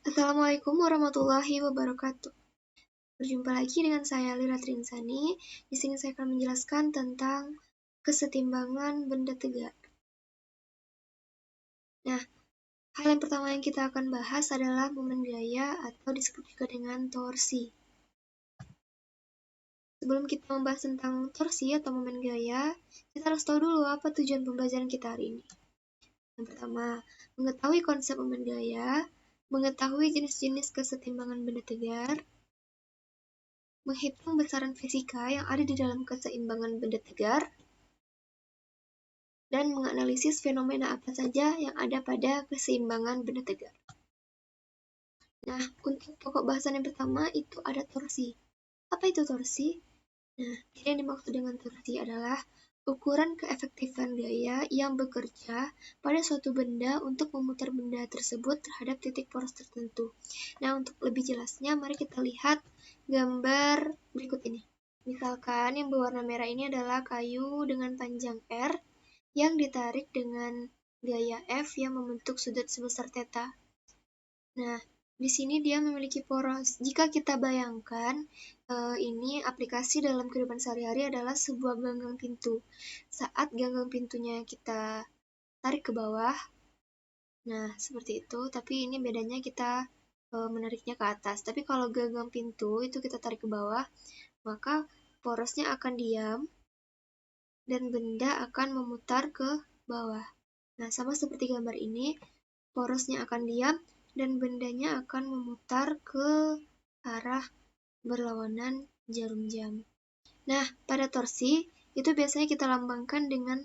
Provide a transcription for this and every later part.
Assalamualaikum warahmatullahi wabarakatuh. Berjumpa lagi dengan saya Lira Trinsani. Di sini saya akan menjelaskan tentang kesetimbangan benda tegak. Nah, hal yang pertama yang kita akan bahas adalah momen gaya atau disebut juga dengan torsi. Sebelum kita membahas tentang torsi atau momen gaya, kita harus tahu dulu apa tujuan pembelajaran kita hari ini. Yang pertama, mengetahui konsep momen gaya, mengetahui jenis-jenis kesetimbangan benda tegar, menghitung besaran fisika yang ada di dalam keseimbangan benda tegar, dan menganalisis fenomena apa saja yang ada pada keseimbangan benda tegar. Nah, untuk pokok bahasan yang pertama itu ada torsi. Apa itu torsi? Nah, yang dimaksud dengan torsi adalah ukuran keefektifan gaya yang bekerja pada suatu benda untuk memutar benda tersebut terhadap titik poros tertentu. Nah, untuk lebih jelasnya, mari kita lihat gambar berikut ini. Misalkan yang berwarna merah ini adalah kayu dengan panjang R yang ditarik dengan gaya F yang membentuk sudut sebesar theta. Nah, di sini dia memiliki poros. Jika kita bayangkan, ini aplikasi dalam kehidupan sehari-hari adalah sebuah ganggang pintu. Saat ganggang pintunya kita tarik ke bawah, nah seperti itu, tapi ini bedanya kita menariknya ke atas. Tapi kalau ganggang pintu itu kita tarik ke bawah, maka porosnya akan diam dan benda akan memutar ke bawah. Nah, sama seperti gambar ini, porosnya akan diam dan bendanya akan memutar ke arah berlawanan jarum jam. Nah, pada torsi, itu biasanya kita lambangkan dengan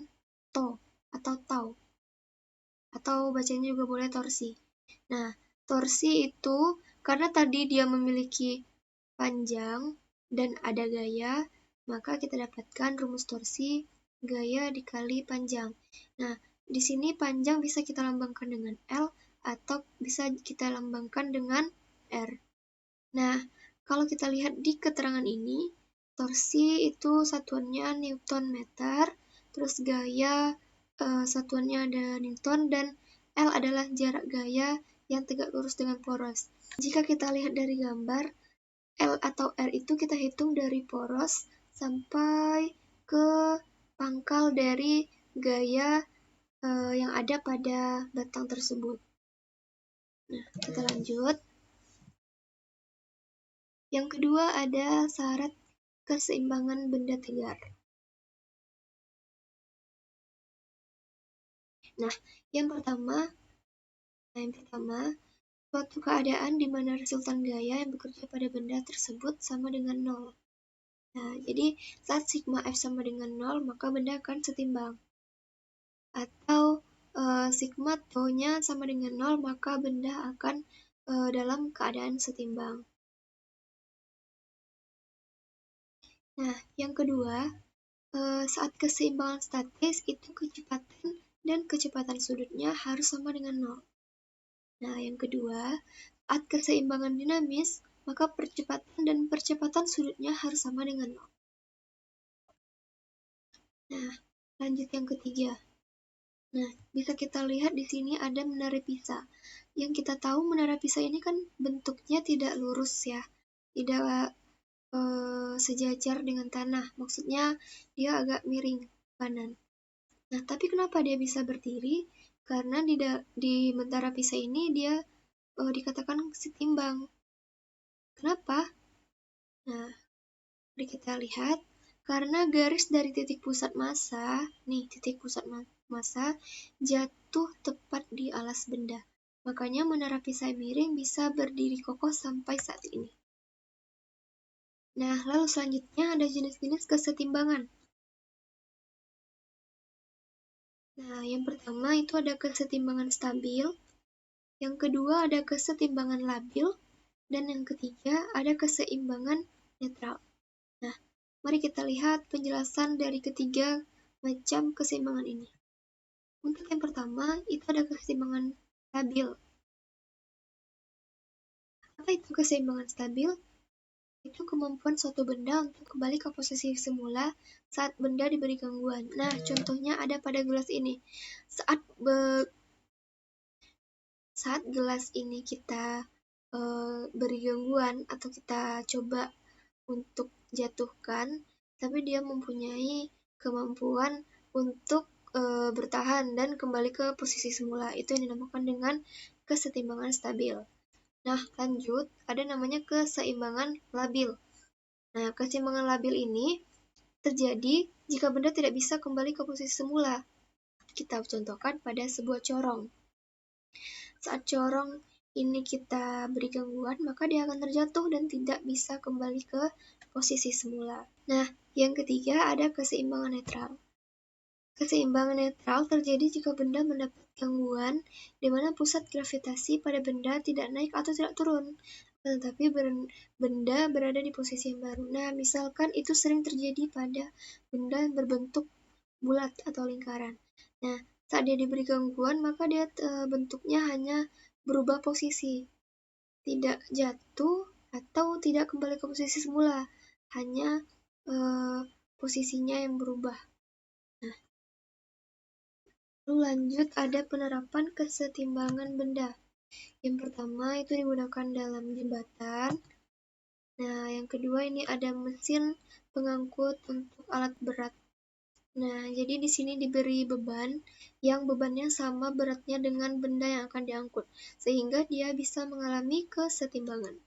to atau tau. Atau bacanya juga boleh torsi. Nah, torsi itu karena tadi dia memiliki panjang dan ada gaya, maka kita dapatkan rumus torsi gaya dikali panjang. Nah, di sini panjang bisa kita lambangkan dengan L atau bisa kita lambangkan dengan R. Nah, kalau kita lihat di keterangan ini, torsi itu satuannya Newton meter, terus gaya satuannya ada Newton, dan L adalah jarak gaya yang tegak lurus dengan poros. Jika kita lihat dari gambar, L atau R itu kita hitung dari poros sampai ke pangkal dari gaya yang ada pada batang tersebut. Nah, kita lanjut. Yang kedua ada syarat keseimbangan benda tegar. Nah, yang pertama, suatu keadaan di mana resultan gaya yang bekerja pada benda tersebut sama dengan 0. Nah, jadi saat sigma F sama dengan 0, maka benda akan setimbang. Atau sigma tau-nya sama dengan 0, maka benda akan dalam keadaan setimbang. Nah, yang kedua, saat keseimbangan statis itu kecepatan dan kecepatan sudutnya harus sama dengan 0. Nah, yang kedua, saat keseimbangan dinamis, maka percepatan dan percepatan sudutnya harus sama dengan 0. Nah, lanjut yang ketiga. Nah, bisa kita lihat di sini ada menara Pisa. Yang kita tahu menara Pisa ini kan bentuknya tidak lurus ya, tidak sejajar dengan tanah. Maksudnya dia agak miring kanan. Nah, tapi kenapa dia bisa berdiri? Karena di menara Pisa ini dia dikatakan setimbang. Kenapa? Nah, mari kita lihat. Karena garis dari titik pusat massa, titik pusat massa jatuh tepat di alas benda. Makanya menara Pisa miring bisa berdiri kokoh sampai saat ini. Nah, lalu selanjutnya ada jenis-jenis kesetimbangan. Nah, yang pertama itu ada kesetimbangan stabil, yang kedua ada kesetimbangan labil, dan yang ketiga ada keseimbangan netral. Nah, mari kita lihat penjelasan dari ketiga macam keseimbangan ini. Untuk yang pertama, itu ada keseimbangan stabil. Apa itu keseimbangan stabil? Itu kemampuan suatu benda untuk kembali ke posisi semula saat benda diberi gangguan. Nah, contohnya ada pada gelas ini. Saat gelas ini kita beri gangguan atau kita coba untuk jatuhkan, tapi dia mempunyai kemampuan untuk bertahan dan kembali ke posisi semula. Itu yang dinamakan dengan kesetimbangan stabil. Nah, lanjut, ada namanya keseimbangan labil. Nah, keseimbangan labil ini terjadi jika benda tidak bisa kembali ke posisi semula. Kita contohkan pada sebuah corong. Saat corong ini kita beri gangguan, maka dia akan terjatuh dan tidak bisa kembali ke posisi semula. Nah, yang ketiga ada keseimbangan netral. Keseimbangan netral terjadi jika benda mendapat gangguan di mana pusat gravitasi pada benda tidak naik atau tidak turun, tetapi benda berada di posisi yang baru. Nah, misalkan itu sering terjadi pada benda yang berbentuk bulat atau lingkaran. Nah, saat dia diberi gangguan, maka dia bentuknya hanya berubah posisi, tidak jatuh atau tidak kembali ke posisi semula, hanya posisinya yang berubah. Nah, lalu lanjut ada penerapan kesetimbangan benda. Yang pertama itu digunakan dalam jembatan. Nah, yang kedua ini ada mesin pengangkut untuk alat berat. Nah, jadi di sini diberi beban yang bebannya sama beratnya dengan benda yang akan diangkut, sehingga dia bisa mengalami kesetimbangan.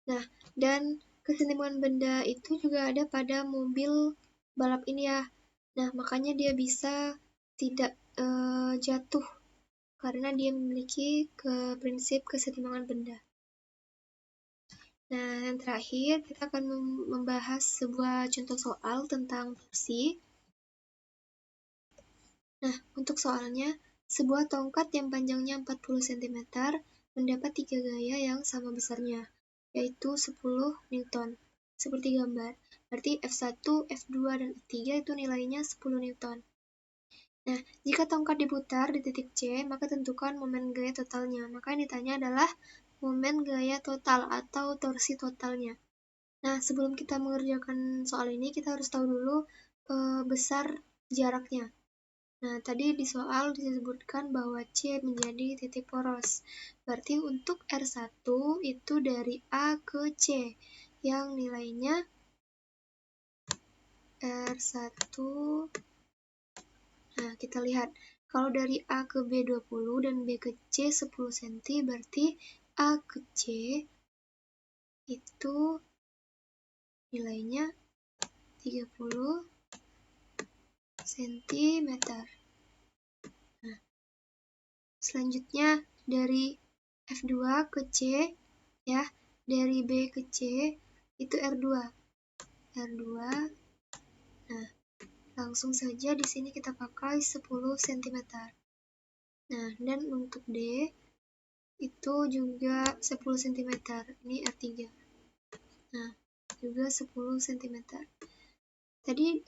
Nah, dan kesetimbangan benda itu juga ada pada mobil balap ini ya. Nah, makanya dia bisa tidak jatuh karena dia memiliki prinsip kesetimbangan benda. Nah, yang terakhir kita akan membahas sebuah contoh soal tentang torsi. Nah, untuk soalnya, sebuah tongkat yang panjangnya 40 cm mendapat 3 gaya yang sama besarnya, yaitu 10 Newton. Seperti gambar, berarti F1, F2, dan F3 itu nilainya 10 Newton. Nah, jika tongkat diputar di titik C, maka tentukan momen gaya totalnya. Maka yang ditanya adalah momen gaya total atau torsi totalnya. Nah, sebelum kita mengerjakan soal ini, kita harus tahu dulu besar jaraknya. Nah, tadi di soal disebutkan bahwa C menjadi titik poros. Berarti untuk R1 itu dari A ke C, yang nilainya R1. Nah, kita lihat. Kalau dari A ke B 20 dan B ke C 10 cm, berarti A ke C itu nilainya 30 cm. Nah, selanjutnya dari F2 ke C, ya, dari B ke C itu R2. Nah, langsung saja di sini kita pakai 10 cm. Nah, dan untuk D itu juga 10 cm. Ini R3. Nah, juga 10 cm. Tadi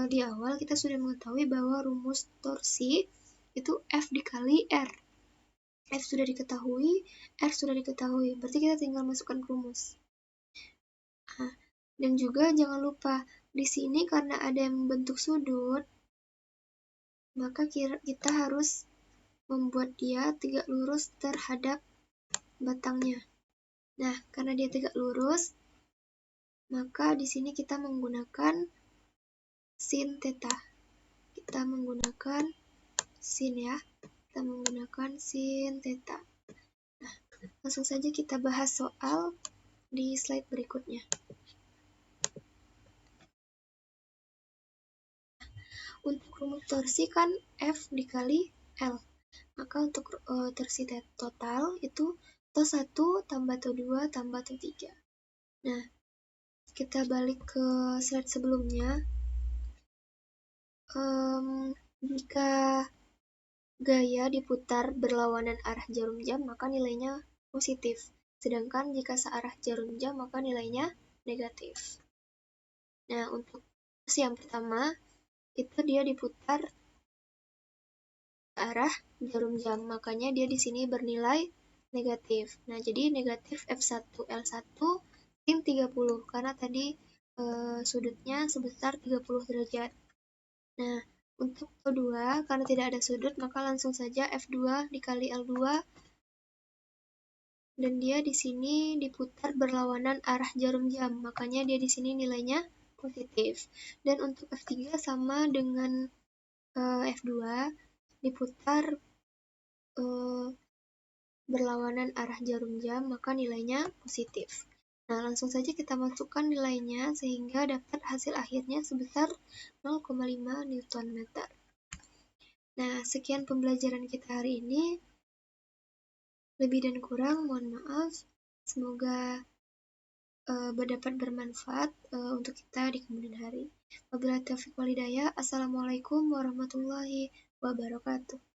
di awal kita sudah mengetahui bahwa rumus torsi itu F dikali R. F sudah diketahui, R sudah diketahui. Berarti kita tinggal masukkan rumus. Nah, dan juga jangan lupa, di sini karena ada yang membentuk sudut, maka kita harus membuat dia tegak lurus terhadap batangnya. Nah, karena dia tegak lurus, maka di sini kita menggunakan sin theta. Kita menggunakan sin ya. Kita menggunakan sin theta. Nah, langsung saja kita bahas soal di slide berikutnya. Untuk rumus torsi kan F dikali L. Maka untuk torsi total itu TO1 tambah TO2 tambah TO3. Nah, kita balik ke slide sebelumnya. Jika gaya diputar berlawanan arah jarum jam, maka nilainya positif. Sedangkan jika searah jarum jam, maka nilainya negatif. Nah, untuk yang pertama, itu dia diputar ke arah jarum jam, makanya dia di sini bernilai negatif. Nah, jadi negatif F1 L1 sin 30, karena tadi sudutnya sebesar 30 derajat. Nah, Untuk L2, karena tidak ada sudut, maka langsung saja F2 dikali L2, dan dia di sini diputar berlawanan arah jarum jam, makanya dia di sini nilainya positif. Dan untuk F3 sama dengan F2, diputar berlawanan arah jarum jam, maka nilainya positif. Nah, langsung saja kita masukkan nilainya sehingga dapat hasil akhirnya sebesar 0,5 Newton meter. Nah, sekian pembelajaran kita hari ini. Lebih dan kurang, mohon maaf. Semoga dapat bermanfaat untuk kita di kemudian hari. Wabillahi taufiq wal hidayah. Assalamualaikum warahmatullahi wabarakatuh.